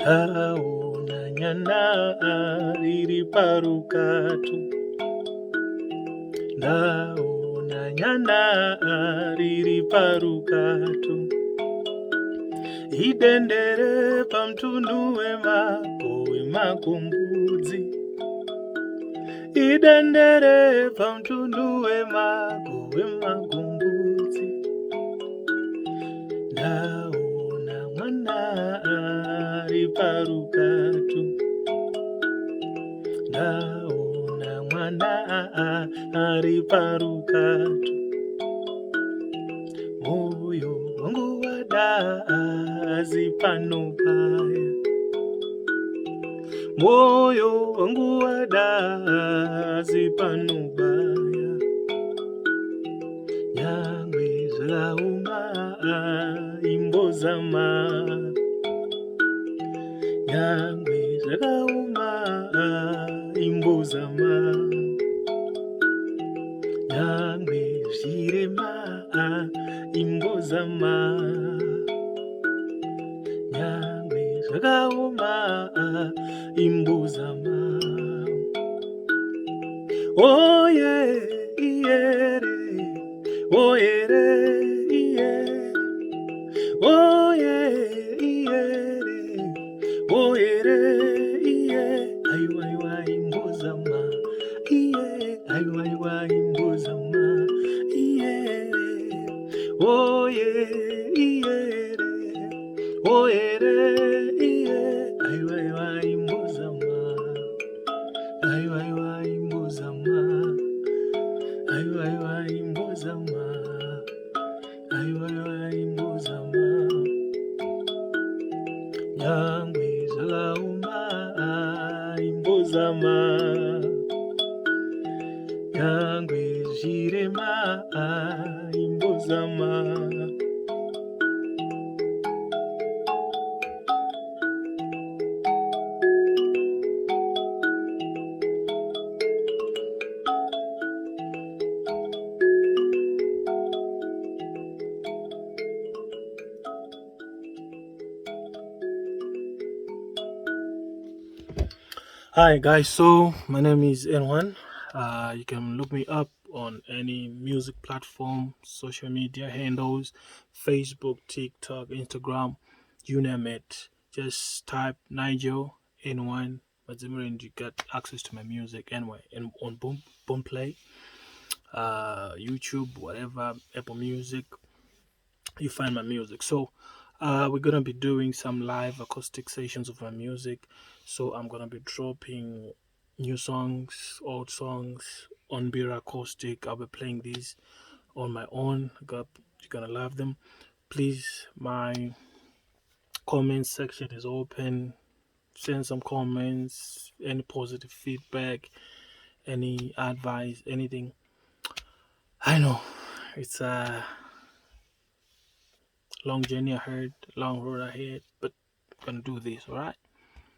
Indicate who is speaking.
Speaker 1: Naona nyana riri parukatu. Naona nyana riri parukatu. Idendere pamtundu wemakombudzi. Idendere pamtundu wemakombudzi. Naona mwana ari parukatu. Naona mwana ari parukatu. Moyo wangu wadazi panopaya. Moyo wangu wadazi panopaya. Nyangwe zalauma imbozama. Nyangwe zalauma imbozama. Nyangwe zirema imbozama. Nyangwe zalauma imbozama. Oye iyere. Oyere iye. Oye iyere. Oyere iye. Aywa imbozama. Iye. Aywa imbozama. Iye. Oye iyere. Oyere iye. Aywa imbozama. Aywa imbozama. Aywa imbozama. Aywa imbozama. Nyangwe zalauma imbozama. Nyangwe zirema imbozama. Hi guys, so my name is N1. You can look me up on any music platform, social media handles, Facebook, TikTok, Instagram, you name it. Just type Nigel N1 Mazimuri and you get access to my music anyway. And on Boomplay, YouTube, whatever, Apple Music, you find my music. So we're gonna be doing some live acoustic sessions of my music. So I'm gonna be dropping new songs, old songs on mbira acoustic. I'll be playing these on my own. You're gonna love them. Please, my comment section is open. Send some comments, any positive feedback, any advice, anything. I know it's a long journey ahead, long road ahead, but I'm gonna do this, all right?